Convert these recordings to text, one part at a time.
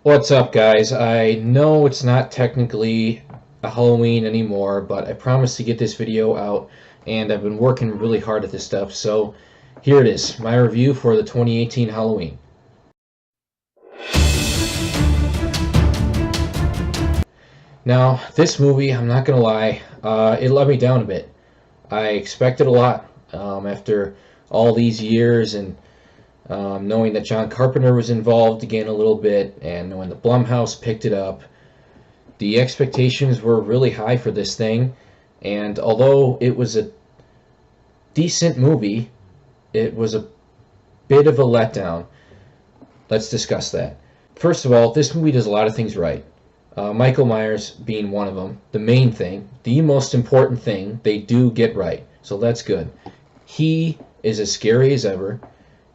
What's up, guys? I know it's not technically a Halloween anymore, but I promised to get this video out, and I've been working really hard at this stuff, so here it is, my review for the 2018 Halloween. Now, this movie, I'm not gonna lie, it let me down a bit. I expected a lot after all these years, and knowing that John Carpenter was involved again a little bit, and when the Blumhouse picked it up. The expectations were really high for this thing, and although it was a decent movie, it was a bit of a letdown. Let's discuss that. First of all, this movie does a lot of things right. Michael Myers being one of them. The main thing, the most important thing, they do get right. So that's good. He is as scary as ever.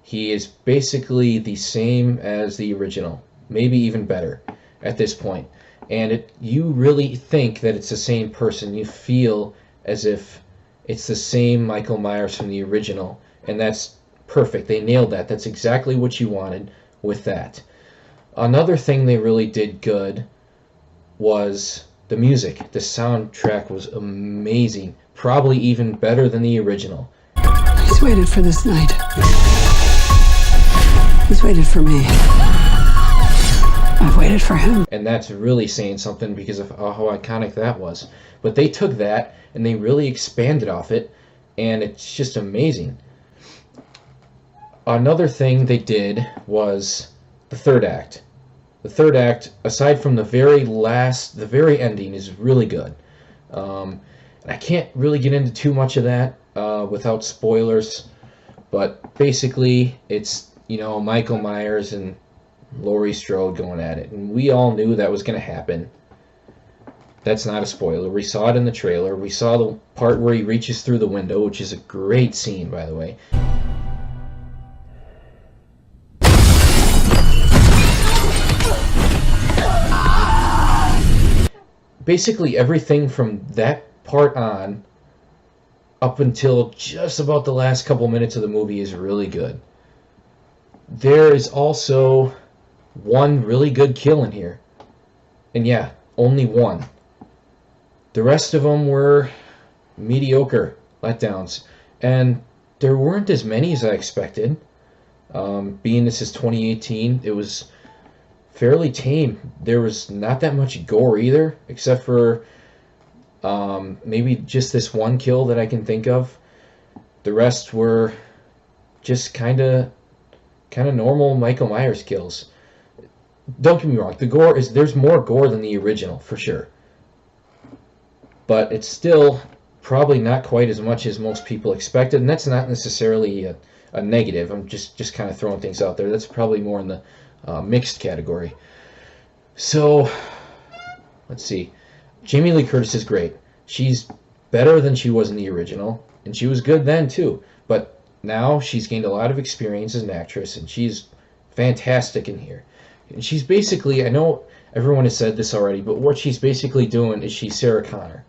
He is basically the same as the original, maybe even better at this point. And you really think that it's the same person. You feel as if it's the same Michael Myers from the original, and that's perfect. They nailed that. That's exactly what you wanted with that. Another thing they really did good was the music. The soundtrack was amazing, probably even better than the original. He's waited for this night. He's waited for me. I've waited for him. And that's really saying something because of how iconic that was. But they took that and they really expanded off it, and it's just amazing. Another thing they did was the third act. The third act, aside from the very ending, is really good. I can't really get into too much of that without spoilers, but basically it's, Michael Myers and Laurie Strode going at it, and we all knew that was going to happen. That's not a spoiler. We saw it in the trailer. We saw the part where he reaches through the window, which is a great scene, by the way. Basically, everything from that part on up until just about the last couple minutes of the movie is really good. There is also one really good kill in here. And yeah, only one. The rest of them were mediocre letdowns. And there weren't as many as I expected. Being this is 2018, it was fairly tame. There was not that much gore either, except for maybe just this one kill that I can think of. The rest were just kind of normal Michael Myers kills. Don't get me wrong, there's more gore than the original, for sure. But it's still probably not quite as much as most people expected, and that's not necessarily a negative. I'm just kind of throwing things out there. That's probably more in the mixed category. So, let's see. Jamie Lee Curtis is great. She's better than she was in the original, and she was good then too. But now she's gained a lot of experience as an actress, and she's fantastic in here. And she's basically, I know everyone has said this already, but what she's basically doing is she's Sarah Connor.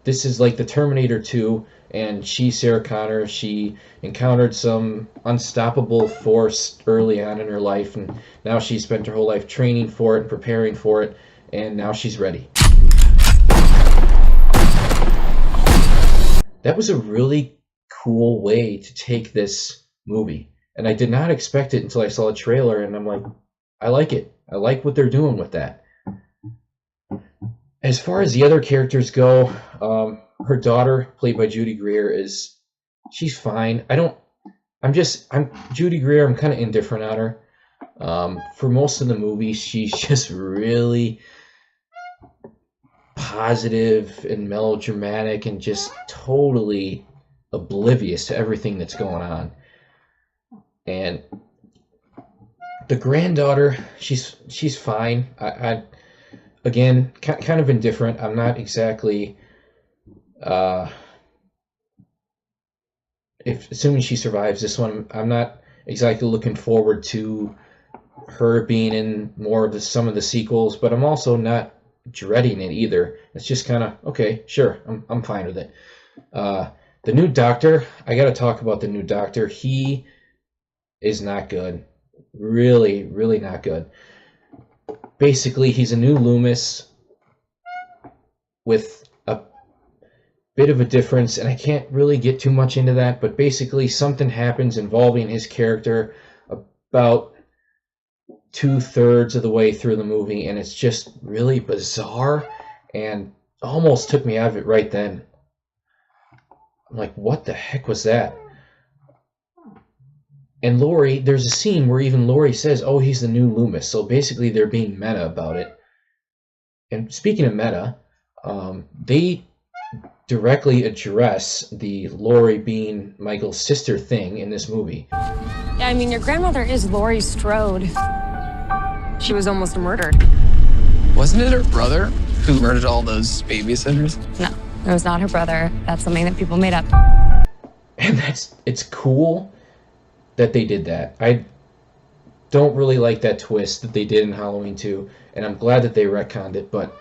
This is like the Terminator 2, and she's Sarah Connor. She encountered some unstoppable force early on in her life, and now she's spent her whole life training for it and preparing for it, and now she's ready. That was a really cool way to take this movie, and I did not expect it until I saw the trailer, and I'm like, I like it. I like what they're doing with that. As far as the other characters go, her daughter, played by Judy Greer, she's fine. Judy Greer, I'm kind of indifferent on her. For most of the movie, she's just really positive and melodramatic and just totally oblivious to everything that's going on. And the granddaughter, she's fine. I again, kind of indifferent. I'm not exactly, assuming she survives this one, I'm not exactly looking forward to her being in more of some of the sequels, but I'm also not dreading it either. It's just kind of, okay, sure, I'm fine with it. The new Doctor, I got to talk about the new Doctor. He is not good. Really, really not good. basically he's a new Loomis with a bit of a difference, and I can't really get too much into that, but basically something happens involving his character about 2/3 of the way through the movie, and it's just really bizarre and almost took me out of it right then. I'm like, what the heck was that? And Laurie, there's a scene where even Laurie says, oh, he's the new Loomis. So basically they're being meta about it. And speaking of meta, they directly address the Laurie being Michael's sister thing in this movie. Yeah, I mean, your grandmother is Laurie Strode. She was almost murdered. Wasn't it her brother who murdered all those babysitters? No, it was not her brother. That's something that people made up. And it's cool that they did that. I don't really like that twist that they did in Halloween 2, and I'm glad that they retconned it, but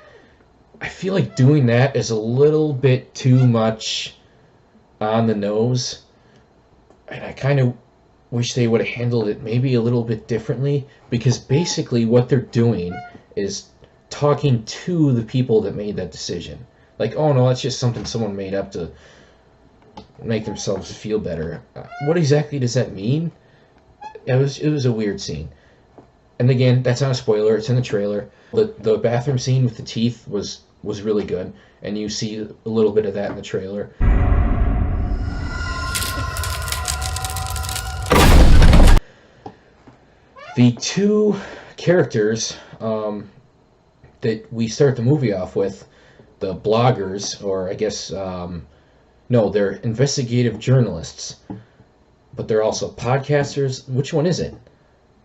I feel like doing that is a little bit too much on the nose, and I kind of wish they would have handled it maybe a little bit differently, because basically what they're doing is talking to the people that made that decision. Like, oh no, that's just something someone made up to make themselves feel better. What exactly does that mean? It was a weird scene. And again, that's not a spoiler, it's in the trailer. The bathroom scene with the teeth was really good, and you see a little bit of that in the trailer. The two characters that we start the movie off with, the bloggers, or I guess, no, they're investigative journalists, but they're also podcasters. Which one is it?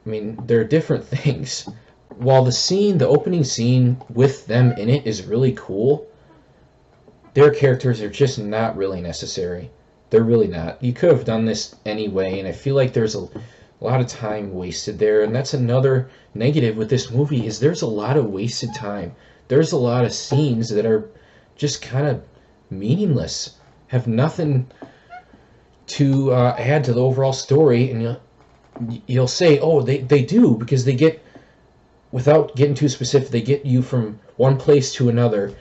I mean, they're different things. While the opening scene with them in it is really cool, their characters are just not really necessary. They're really not. You could have done this anyway, and I feel like there's a lot of time wasted there, and that's another negative with this movie, is there's a lot of wasted time. There's a lot of scenes that are just kind of meaningless, have nothing to add to the overall story, and you'll say, oh, they do, because they get, without getting too specific, they get you from one place to another.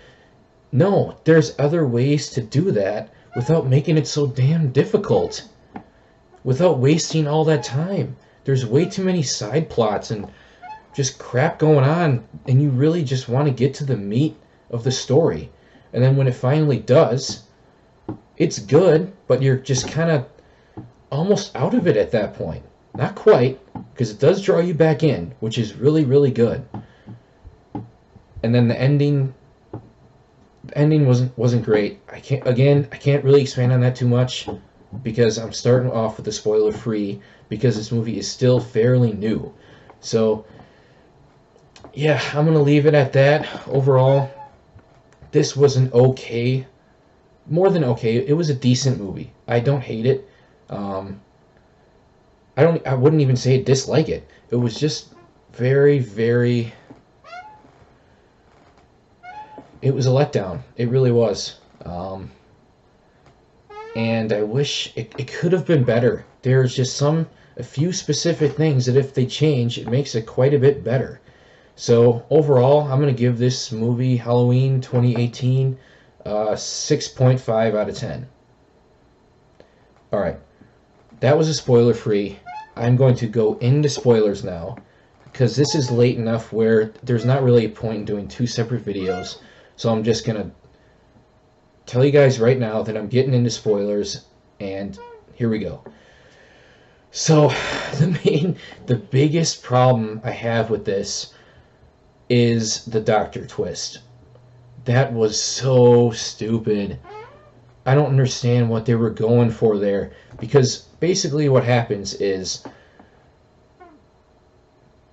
No, there's other ways to do that without making it so damn difficult, without wasting all that time. There's way too many side plots and just crap going on, and you really just want to get to the meat of the story. And then when it finally does, it's good, but you're just kind of almost out of it at that point. Not quite, because it does draw you back in, which is really, really good. And then the ending wasn't great. I can't really expand on that too much, because I'm starting off with the spoiler free, because this movie is still fairly new. So yeah, I'm gonna leave it at that. Overall, this was an okay, more than okay, it was a decent movie. I don't hate it. I wouldn't even say dislike it. It was just very, very, it was a letdown. It really was. And I wish it could have been better. There's just a few specific things that if they change, it makes it quite a bit better. So overall, I'm going to give this movie, Halloween 2018, 6.5 out of 10. Alright, that was a spoiler free. I'm going to go into spoilers now, because this is late enough where there's not really a point in doing two separate videos. So I'm just going to tell you guys right now that I'm getting into spoilers, and here we go. So the biggest problem I have with this is the doctor twist. That was so stupid. I don't understand what they were going for there, because basically what happens is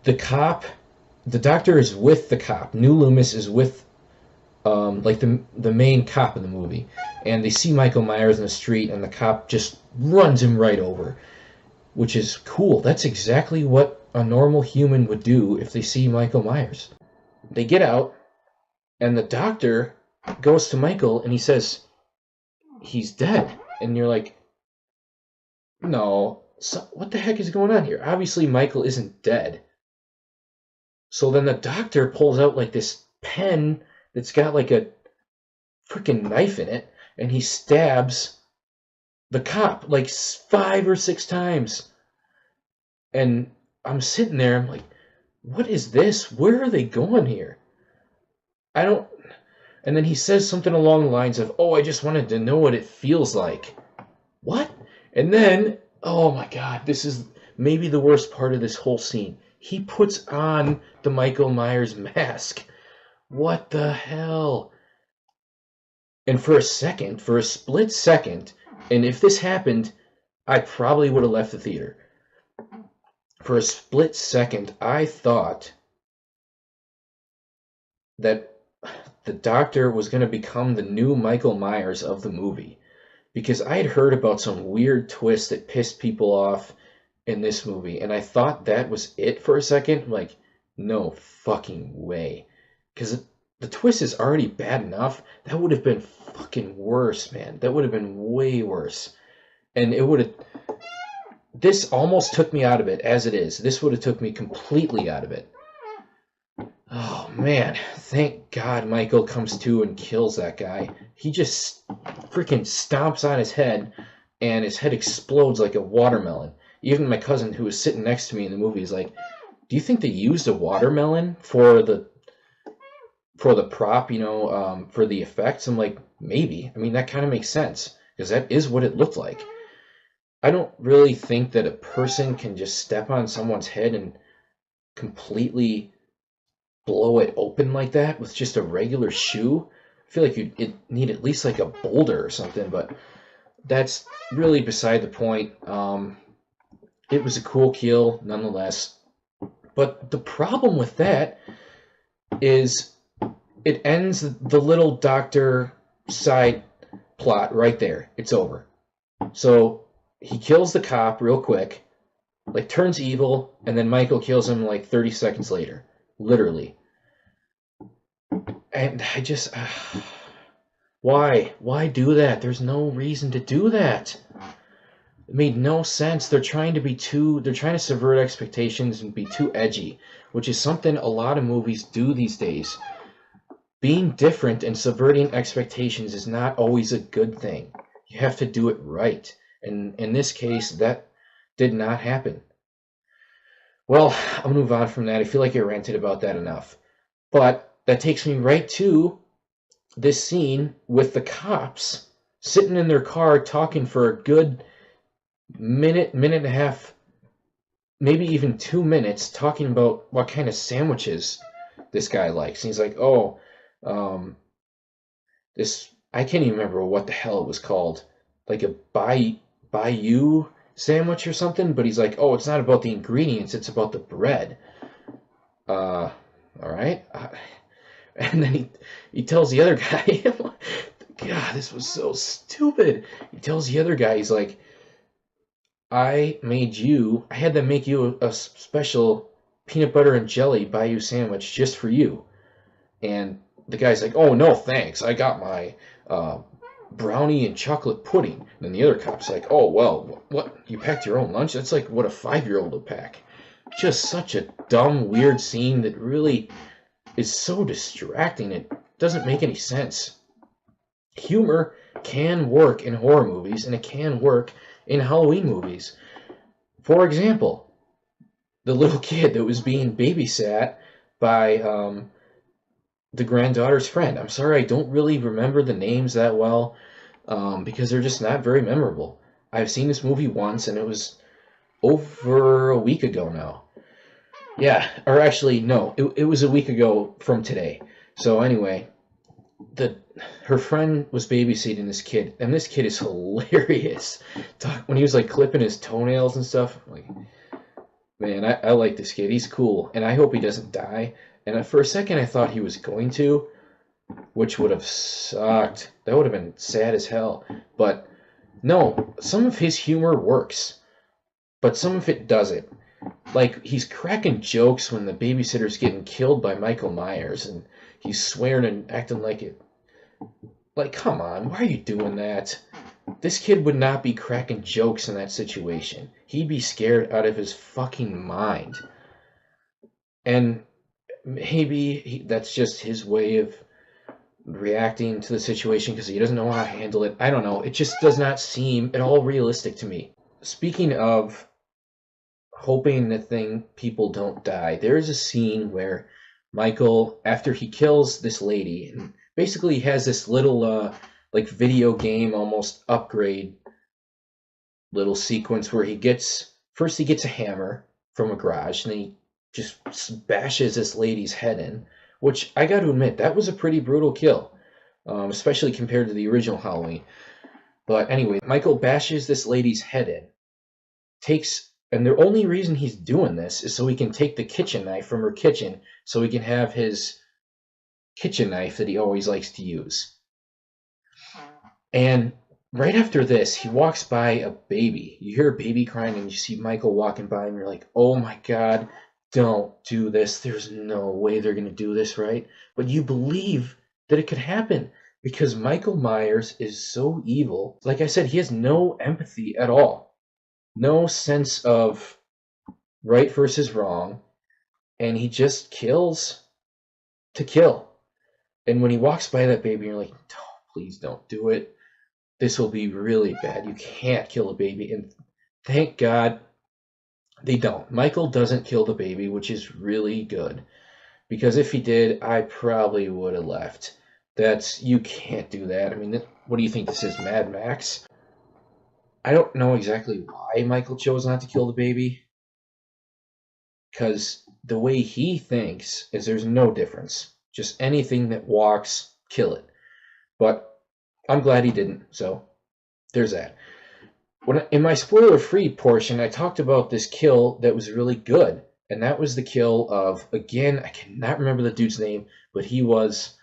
the doctor is with the cop. New Loomis is with like the main cop in the movie, and they see Michael Myers in the street, and the cop just runs him right over, which is cool. That's exactly what a normal human would do if they see Michael Myers. They get out, and the doctor goes to Michael, and he says, he's dead. And you're like, no, so what the heck is going on here? Obviously Michael isn't dead. So then the doctor pulls out like this pen that's got like a freaking knife in it, and he stabs the cop like 5 or 6 times. And I'm sitting there, I'm like, what is this? Where are they going here? I don't. And then he says something along the lines of, oh, I just wanted to know what it feels like. What? And then, oh my God, this is maybe the worst part of this whole scene. He puts on the Michael Myers mask. What the hell? And for a second, for a split second, and if this happened, I probably would have left the theater. For a split second, I thought that the doctor was going to become the new Michael Myers of the movie. Because I had heard about some weird twist that pissed people off in this movie. And I thought that was it for a second. Like, no fucking way. Because the twist is already bad enough. That would have been fucking worse, man. That would have been way worse. And it would have... This almost took me out of it as it is. This would have took me completely out of it. Oh, man. Thank God Michael comes to and kills that guy. He just freaking stomps on his head, and his head explodes like a watermelon. Even my cousin, who was sitting next to me in the movie, is like, do you think they used a watermelon for the prop, for the effects? I'm like, maybe. I mean, that kind of makes sense, because that is what it looked like. I don't really think that a person can just step on someone's head and completely blow it open like that with just a regular shoe. I feel like you'd need at least like a boulder or something, but that's really beside the point. It was a cool kill nonetheless. But the problem with that is it ends the little doctor side plot right there. It's over. So he kills the cop real quick, like turns evil, and then Michael kills him like 30 seconds later. Literally. And I just... Why? Why do that? There's no reason to do that. It made no sense. They're trying to subvert expectations and be too edgy, which is something a lot of movies do these days. Being different and subverting expectations is not always a good thing. You have to do it right. And in this case, that did not happen. Well, I'll move on from that. I feel like I ranted about that enough. But that takes me right to this scene with the cops sitting in their car talking for a good minute and a half, maybe even 2 minutes, talking about what kind of sandwiches this guy likes. And he's like, oh, this, I can't even remember what the hell it was called, like a Bayou sandwich or something, but he's like, oh, it's not about the ingredients, it's about the bread. All right. And then he tells the other guy, God, this was so stupid. He tells the other guy, he's like, I had them make you a special peanut butter and jelly Bayou sandwich just for you. And the guy's like, oh, no, thanks. I got my brownie and chocolate pudding. And then the other cop's like, oh, well, what? You packed your own lunch? That's like what a 5-year-old would pack. Just such a dumb, weird scene that really is so distracting. It doesn't make any sense. Humor can work in horror movies, and it can work in Halloween movies. For example, the little kid that was being babysat by the granddaughter's friend. I'm sorry, I don't really remember the names that well, because they're just not very memorable. I've seen this movie once, and it was over a week ago now. Yeah, or actually, no, it was a week ago from today. So anyway, her friend was babysitting this kid, and this kid is hilarious. When he was like clipping his toenails and stuff, like, man, I like this kid. He's cool, and I hope he doesn't die. And for a second, I thought he was going to, which would have sucked. That would have been sad as hell. But no, some of his humor works, but some of it doesn't. Like, he's cracking jokes when the babysitter's getting killed by Michael Myers, and he's swearing and acting like it. Like, come on, why are you doing that? This kid would not be cracking jokes in that situation. He'd be scared out of his fucking mind. And maybe that's just his way of reacting to the situation because he doesn't know how to handle it. I don't know. It just does not seem at all realistic to me. Speaking of hoping that people don't die, there is a scene where Michael, after he kills this lady, and basically has this little like video game almost upgrade little sequence where he gets a hammer from a garage and then he just bashes this lady's head in, which I got to admit, that was a pretty brutal kill, especially compared to the original Halloween. But anyway, Michael bashes this lady's head in, and the only reason he's doing this is so he can take the kitchen knife from her kitchen so he can have his kitchen knife that he always likes to use. And right after this, he walks by a baby. You hear a baby crying and you see Michael walking by and you're like, oh my God, don't do this. There's no way they're going to do this, right? But you believe that it could happen because Michael Myers is so evil. Like I said, he has no empathy at all. No sense of right versus wrong. And he just kills to kill. And when he walks by that baby, you're like, oh, please don't do it. This will be really bad. You can't kill a baby. And thank God they don't. Michael doesn't kill the baby, which is really good. Because if he did, I probably would have left. You can't do that. I mean, what do you think this is, Mad Max? I don't know exactly why Michael chose not to kill the baby. Because the way he thinks is there's no difference. Just anything that walks, kill it. But I'm glad he didn't, so there's that. In my spoiler-free portion, I talked about this kill that was really good, and that was the kill of, again, I cannot remember the dude's name, but he was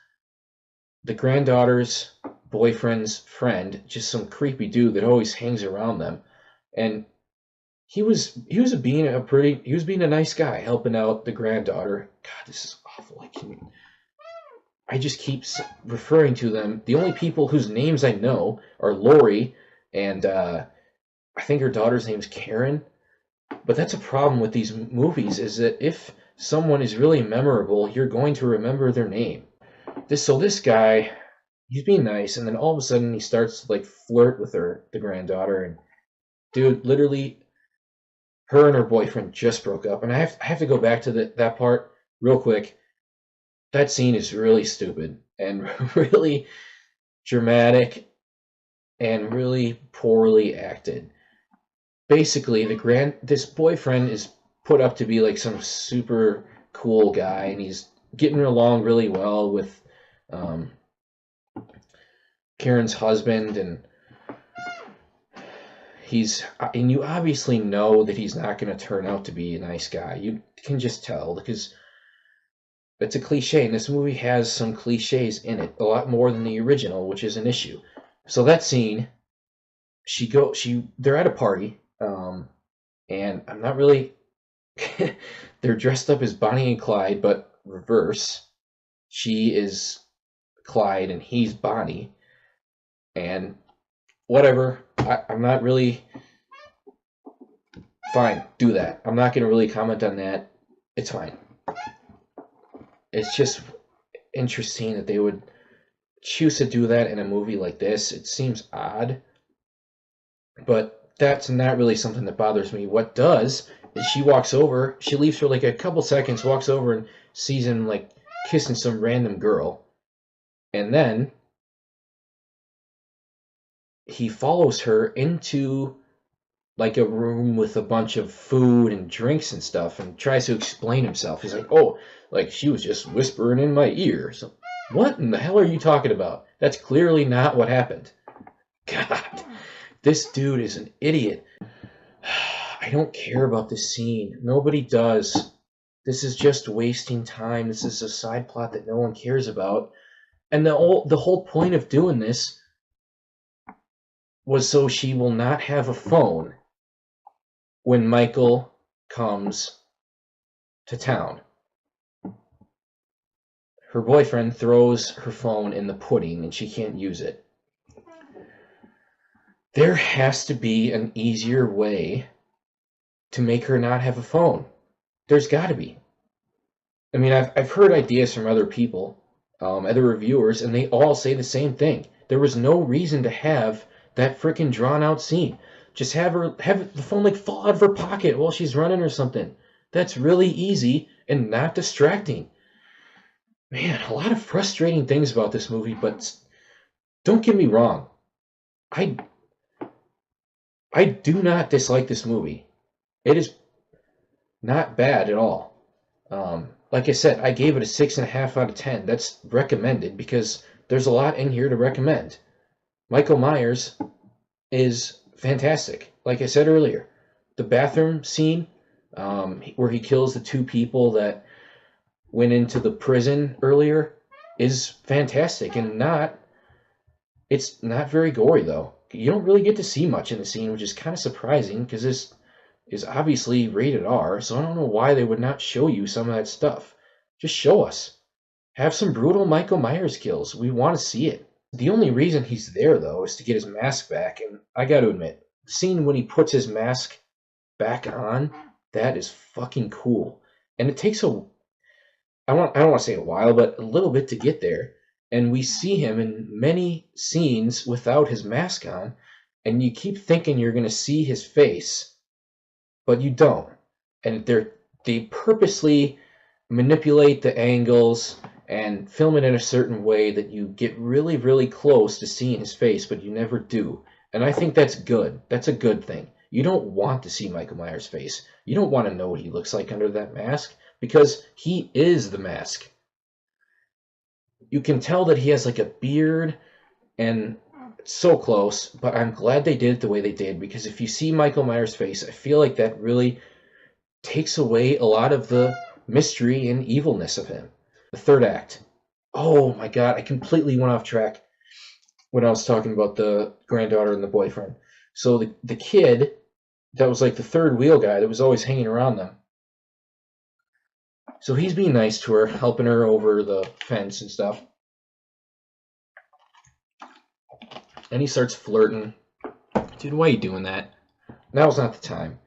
the granddaughter's boyfriend's friend, just some creepy dude that always hangs around them, and he was being a nice guy, helping out the granddaughter. God, this is awful. I just keep referring to them. The only people whose names I know are Laurie and I think her daughter's name's Karen. But that's a problem with these movies, is that if someone is really memorable, you're going to remember their name. This guy, he's being nice, and then all of a sudden he starts to like flirt with the granddaughter, and dude, literally, her and her boyfriend just broke up. And I have to go back to that part real quick. That scene is really stupid and really dramatic and really poorly acted. Basically, this boyfriend is put up to be like some super cool guy, and he's getting along really well with Karen's husband, and you obviously know that he's not going to turn out to be a nice guy. You can just tell because it's a cliche, and this movie has some cliches in it, a lot more than the original, which is an issue. So that scene, they're at a party, and I'm not really, they're dressed up as Bonnie and Clyde, but reverse. She is Clyde and he's Bonnie, and whatever, I'm not really, fine, do that. I'm not going to really comment on that. It's fine. It's just interesting that they would choose to do that in a movie like this. It seems odd, but that's not really something that bothers me. What does is she leaves for like a couple seconds, walks over and sees him like kissing some random girl, and then he follows her into like a room with a bunch of food and drinks and stuff and tries to explain himself. He's like, oh, like she was just whispering in my ear. So what in the hell are you talking about? That's clearly not what happened. God, this dude is an idiot. I don't care about this scene. Nobody does. This is just wasting time. This is a side plot that no one cares about. And the whole point of doing this was so she will not have a phone when Michael comes to town. Her boyfriend throws her phone in the pudding and she can't use it. There has to be an easier way to make her not have a phone. There's got to be. I mean, I've heard ideas from other people, other reviewers, and they all say the same thing. There was no reason to have that freaking drawn out scene. Just have the phone like fall out of her pocket while she's running or something. That's really easy and not distracting. Man, a lot of frustrating things about this movie, but don't get me wrong. I do not dislike this movie. It is not bad at all. Like I said, I gave it a 6.5 out of 10. That's recommended because there's a lot in here to recommend. Michael Myers is fantastic. Like I said earlier, the bathroom scene where he kills the 2 people that went into the prison earlier is fantastic, and it's not very gory though. You don't really get to see much in the scene, which is kind of surprising because this is obviously rated R, so I don't know why they would not show you some of that stuff. Just show us. Have some brutal Michael Myers kills. We want to see it. The only reason he's there, though, is to get his mask back, and I got to admit, the scene when he puts his mask back on, that is fucking cool. And it takes I don't want to say a while, but a little bit to get there. And we see him in many scenes without his mask on, and you keep thinking you're going to see his face, but you don't. And they purposely manipulate the angles and film it in a certain way that you get really, really close to seeing his face, but you never do. And I think that's good. That's a good thing. You don't want to see Michael Myers' face. You don't want to know what he looks like under that mask, because he is the mask. You can tell that he has like a beard, and it's so close, but I'm glad they did it the way they did, because if you see Michael Myers' face, I feel like that really takes away a lot of the mystery and evilness of him. The third act. Oh my god, I completely went off track when I was talking about the granddaughter and the boyfriend. So the kid that was like the third wheel guy that was always hanging around them. So he's being nice to her, helping her over the fence and stuff. And he starts flirting. Dude, why are you doing that? Now's not the time.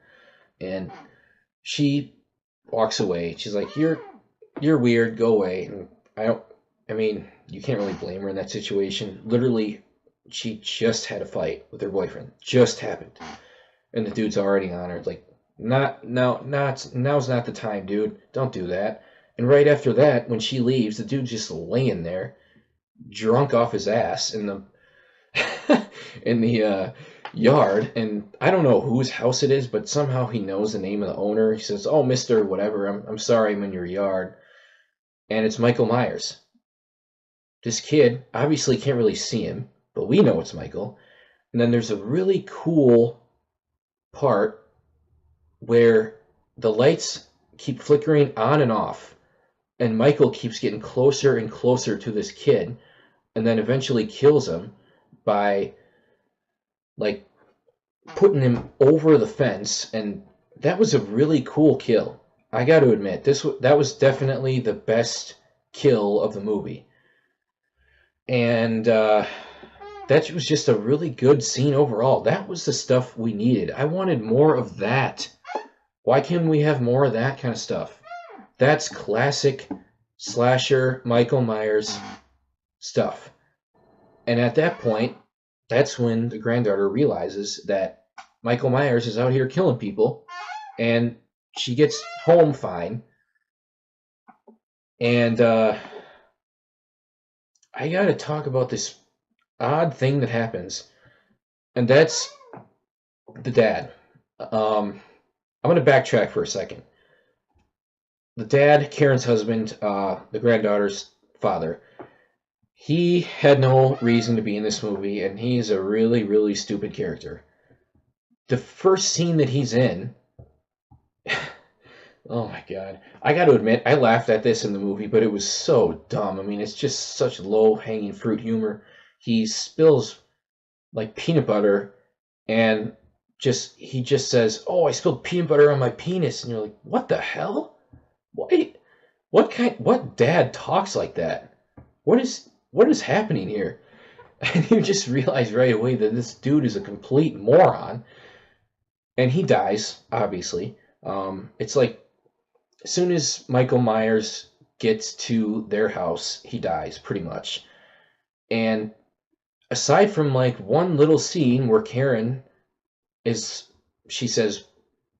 And she walks away. She's like, You're weird, go away. And I mean, you can't really blame her in that situation. Literally, she just had a fight with her boyfriend. Just happened. And the dude's already on her. Like, now's not the time, dude. Don't do that. And right after that, when she leaves, the dude's just laying there, drunk off his ass in the in the yard. And I don't know whose house it is, but somehow he knows the name of the owner. He says, "Oh, Mister Whatever, I'm sorry I'm in your yard." And it's Michael Myers. This kid obviously can't really see him, but we know it's Michael. And then there's a really cool part where the lights keep flickering on and off, and Michael keeps getting closer and closer to this kid, and then eventually kills him by like putting him over the fence. And that was a really cool kill. I got to admit, that was definitely the best kill of the movie. And that was just a really good scene overall. That was the stuff we needed. I wanted more of that. Why can't we have more of that kind of stuff? That's classic slasher Michael Myers stuff. And at that point, that's when the granddaughter realizes that Michael Myers is out here killing people, and she gets home fine. And I gotta talk about this odd thing that happens, and that's the dad. I'm gonna backtrack for a second. The dad, Karen's husband, the granddaughter's father, he had no reason to be in this movie, and he's a really, really stupid character. The first scene that he's in, oh my god, I gotta admit, I laughed at this in the movie, but it was so dumb. I mean, it's just such low-hanging fruit humor. He spills like peanut butter, and he just says, "Oh, I spilled peanut butter on my penis," and you're like, "What the hell? What dad talks like that? What is happening here?" And you just realize right away that this dude is a complete moron, and he dies. Obviously, it's like as soon as Michael Myers gets to their house, he dies, pretty much. And aside from like one little scene where she says,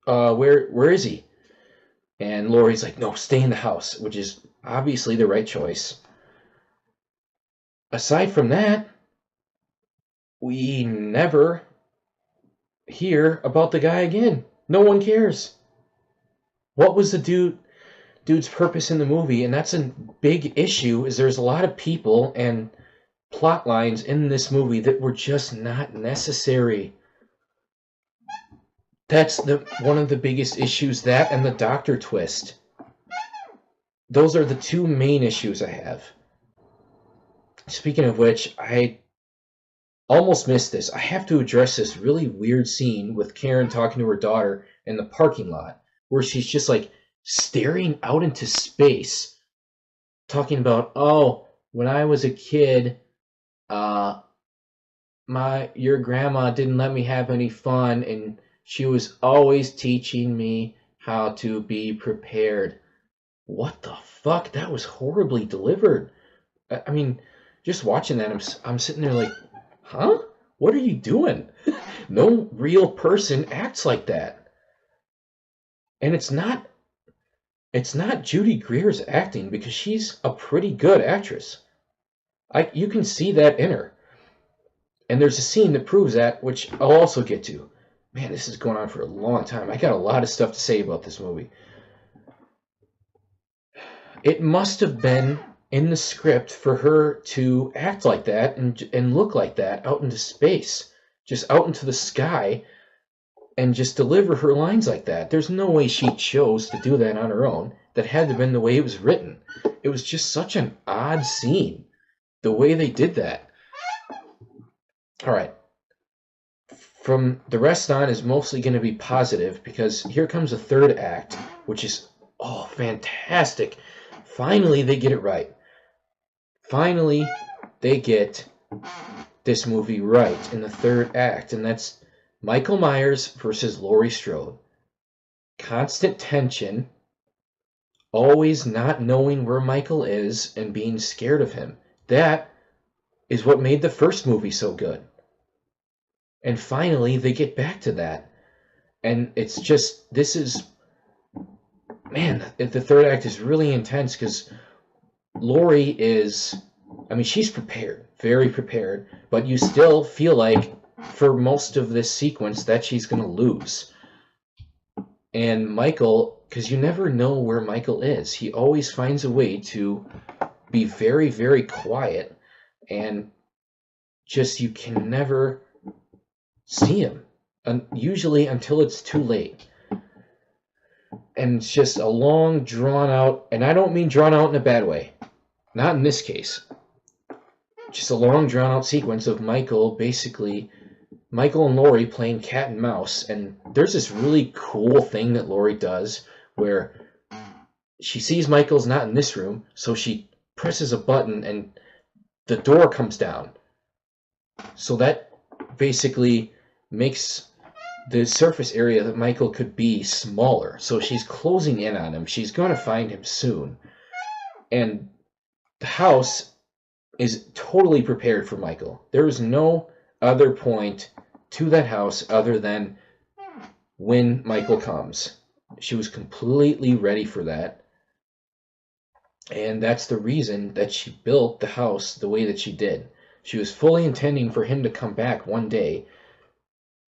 where is he? And Laurie's like, no, stay in the house, which is obviously the right choice. Aside from that, we never hear about the guy again. No one cares. What was the dude's purpose in the movie? And that's a big issue, is there's a lot of people and plot lines in this movie that were just not necessary. That's one of the biggest issues, that and the doctor twist. Those are the two main issues I have. Speaking of which, I almost missed this. I have to address this really weird scene with Karen talking to her daughter in the parking lot, where she's just like staring out into space, talking about, oh, when I was a kid, your grandma didn't let me have any fun, and she was always teaching me how to be prepared. What the fuck? That was horribly delivered. I mean, just watching that, I'm sitting there like, huh? What are you doing? No real person acts like that. And it's not Judy Greer's acting, because she's a pretty good actress. You can see that in her. And there's a scene that proves that, which I'll also get to. Man, this is going on for a long time. I got a lot of stuff to say about this movie. It must have been in the script for her to act like that and look like that out into space, just out into the sky, and just deliver her lines like that. There's no way she chose to do that on her own. That had to have been the way it was written. It was just such an odd scene, the way they did that. All right. From the rest on is mostly going to be positive, because here comes the third act, which is, oh, fantastic. Finally, they get it right. Finally, they get this movie right in the third act, and that's Michael Myers versus Laurie Strode. Constant tension, always not knowing where Michael is and being scared of him. That is what made the first movie so good. And finally, they get back to that. And it's just, this is, man, the third act is really intense, because Laurie is, I mean, she's prepared, very prepared, but you still feel like for most of this sequence that she's going to lose. And Michael, because you never know where Michael is, he always finds a way to be very, very quiet, and just, you can never see him, usually until it's too late. And it's just a long, drawn out, and I don't mean drawn out in a bad way, not in this case, just a long, drawn out sequence of Michael and Laurie playing cat and mouse. And there's this really cool thing that Laurie does where she sees Michael's not in this room, so she presses a button and the door comes down. So that basically makes the surface area that Michael could be smaller. So she's closing in on him. She's going to find him soon. And the house is totally prepared for Michael. There is no other point to that house other than when Michael comes. She was completely ready for that. And that's the reason that she built the house the way that she did. She was fully intending for him to come back one day,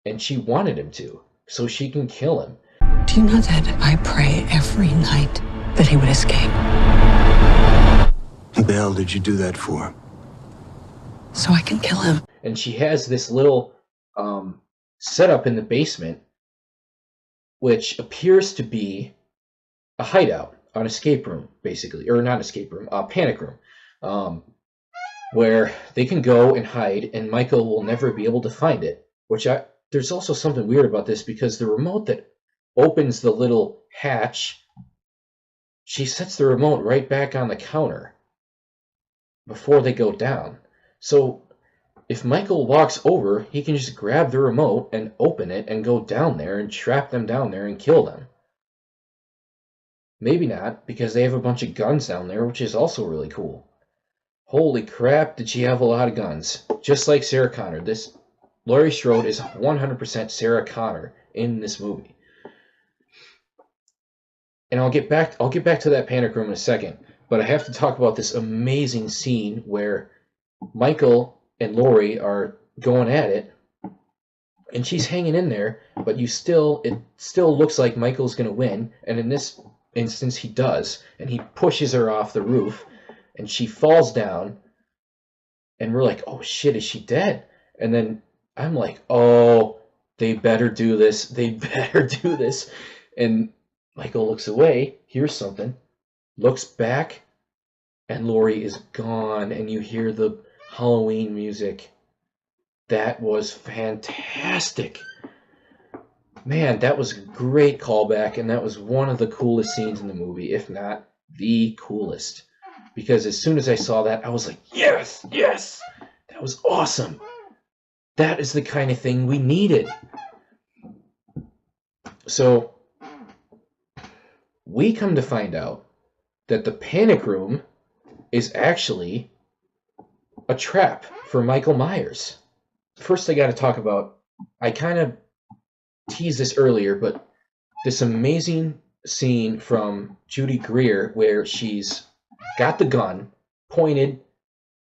and she wanted him to, so she can kill him. Do you know that I pray every night that he would escape? What the hell did you do that for? So I can kill him. And she has this little setup in the basement, which appears to be a hideout, an escape room, basically. Or not escape room, a panic room. Where they can go and hide, and Michael will never be able to find it. There's also something weird about this, because the remote that opens the little hatch, she sets the remote right back on the counter before they go down. So if Michael walks over, he can just grab the remote and open it and go down there and trap them down there and kill them. Maybe not, because they have a bunch of guns down there, which is also really cool. Holy crap, did she have a lot of guns. Just like Sarah Connor. This Laurie Strode is 100% Sarah Connor in this movie. And I'll get back to that panic room in a second, but I have to talk about this amazing scene where Michael and Laurie are going at it, and she's hanging in there, but it still looks like Michael's going to win, and in this instance he does, and he pushes her off the roof, and she falls down, and we're like, oh shit, is she dead? And then I'm like, oh, they better do this, and Michael looks away, hears something, looks back, and Laurie is gone, and you hear the Halloween music. That was fantastic. Man, that was a great callback, and that was one of the coolest scenes in the movie, if not the coolest. Because as soon as I saw that, I was like, yes, yes, that was awesome. That is the kind of thing we needed. So, we come to find out that the panic room is actually a trap for Michael Myers. First, I got to talk about, I kind of teased this earlier, but this amazing scene from Judy Greer where she's got the gun pointed.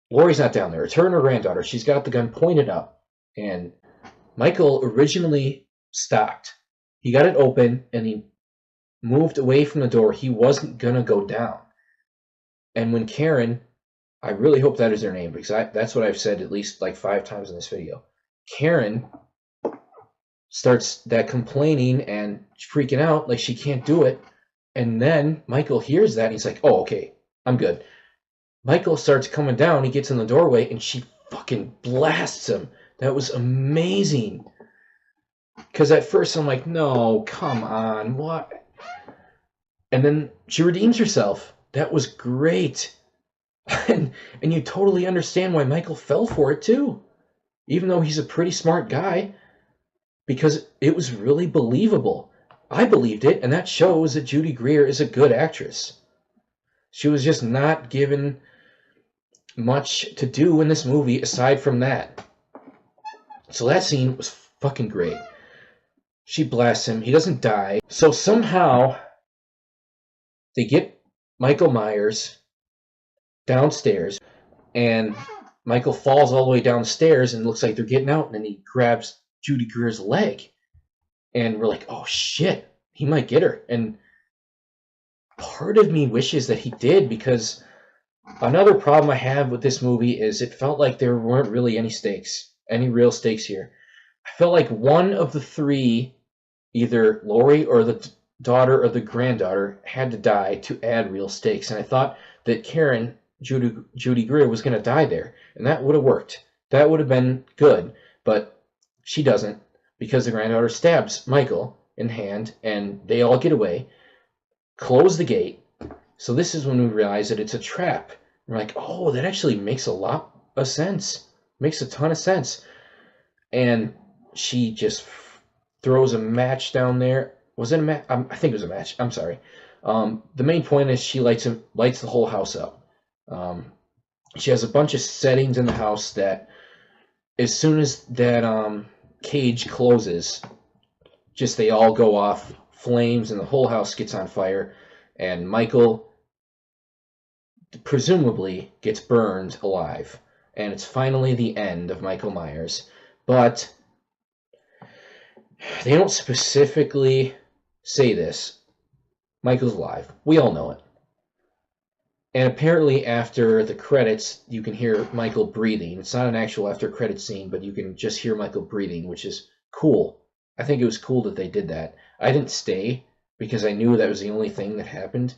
Laurie's not down there. It's her and her granddaughter. She's got the gun pointed up, and Michael originally stopped. He got it open, and he moved away from the door. He wasn't going to go down. And when Karen, I really hope that is her name, because that's what I've said at least like 5 times in this video. Karen starts that complaining and freaking out like she can't do it. And then Michael hears that, and he's like, oh, okay, I'm good. Michael starts coming down. He gets in the doorway, and she fucking blasts him. That was amazing. Because at first I'm like, no, come on, what? And then she redeems herself. That was great. And you totally understand why Michael fell for it too. Even though he's a pretty smart guy. Because it was really believable. I believed it, and that shows that Judy Greer is a good actress. She was just not given much to do in this movie aside from that. So that scene was fucking great. She blasts him. He doesn't die. So somehow they get Michael Myers downstairs, and Michael falls all the way downstairs, and it looks like they're getting out, and then he grabs Judy Greer's leg, and we're like, oh shit, he might get her. And part of me wishes that he did, because another problem I have with this movie is it felt like there weren't really any real stakes here. I felt like one of the 3, either Laurie or the daughter or the granddaughter, had to die to add real stakes, and I thought that Karen, Judy Greer, was going to die there, and that would have worked. That would have been good, but she doesn't, because the granddaughter stabs Michael in the hand, and they all get away, close the gate. So this is when we realize that it's a trap. We're like, oh, that actually makes a lot of sense. Makes a ton of sense. And she just throws a match down there. Was it a match? I think it was a match. I'm sorry. The main point is she lights the whole house up. She has a bunch of settings in the house that, as soon as that cage closes, just they all go off flames and the whole house gets on fire, and Michael presumably gets burned alive, and it's finally the end of Michael Myers. But they don't specifically say this. Michael's alive. We all know it. And apparently after the credits, you can hear Michael breathing. It's not an actual after credit scene, but you can just hear Michael breathing, which is cool. I think it was cool that they did that. I didn't stay because I knew that was the only thing that happened.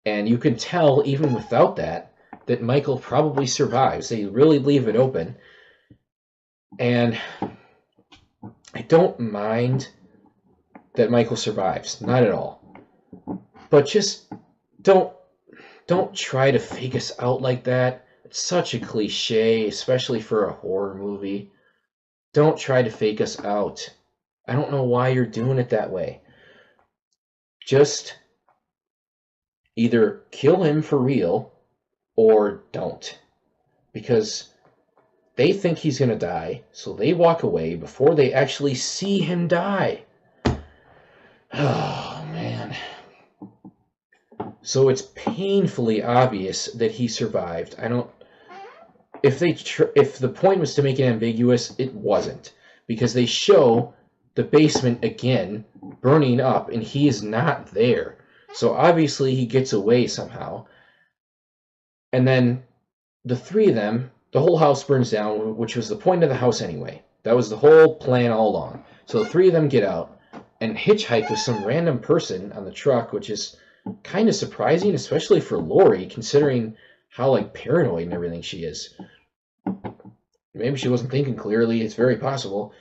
And you can tell, even without that, that Michael probably survives. They really leave it open. And I don't mind that Michael survives. Not at all. But just don't try to fake us out like that. It's such a cliche, especially for a horror movie. Don't try to fake us out. I don't know why you're doing it that way. Just either kill him for real or don't. Because they think he's going to die, so they walk away before they actually see him die. Oh, man. So it's painfully obvious that he survived. I don't... If the point was to make it ambiguous, it wasn't. Because they show the basement again burning up, and he is not there. So obviously he gets away somehow. And then the three of them, the whole house burns down, which was the point of the house anyway. That was the whole plan all along. So the three of them get out and hitchhike with some random person on the truck, which is kind of surprising, especially for Laurie, considering how like paranoid and everything she is. Maybe she wasn't thinking clearly. It's very possible,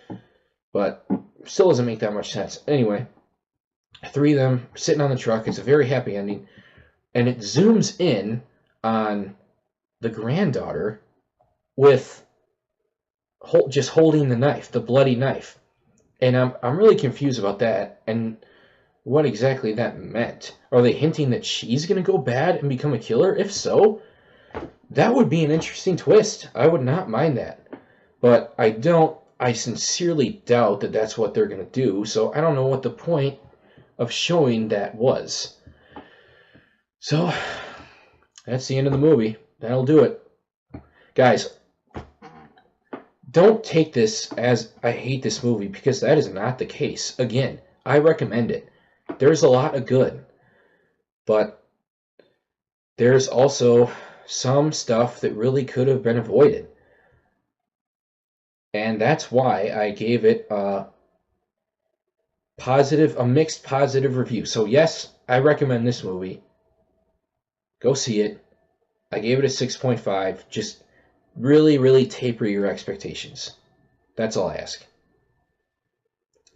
but still doesn't make that much sense. Anyway, three of them sitting on the truck. It's a very happy ending, and it zooms in on the granddaughter with just holding the knife, the bloody knife. And I'm really confused about that and what exactly that meant. Are they hinting that she's going to go bad and become a killer? If so, that would be an interesting twist. I would not mind that. But I sincerely doubt that that's what they're going to do, so I don't know what the point of showing that was. So, that's the end of the movie. That'll do it. Guys, don't take this as I hate this movie, because that is not the case. Again, I recommend it. There's a lot of good, but there's also some stuff that really could have been avoided. And that's why I gave it a mixed positive review. So yes, I recommend this movie. Go see it. I gave it a 6.5. Just really, really taper your expectations. That's all I ask.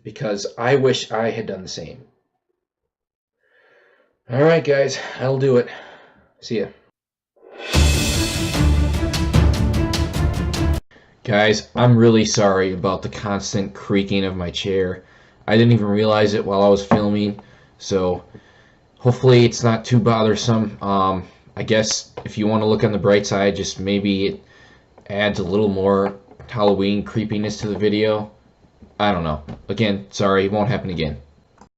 Because I wish I had done the same. Alright guys, that'll do it. See ya. Guys, I'm really sorry about the constant creaking of my chair. I didn't even realize it while I was filming, so hopefully it's not too bothersome. I guess if you want to look on the bright side, just maybe it adds a little more Halloween creepiness to the video. I don't know. Again, sorry, it won't happen again.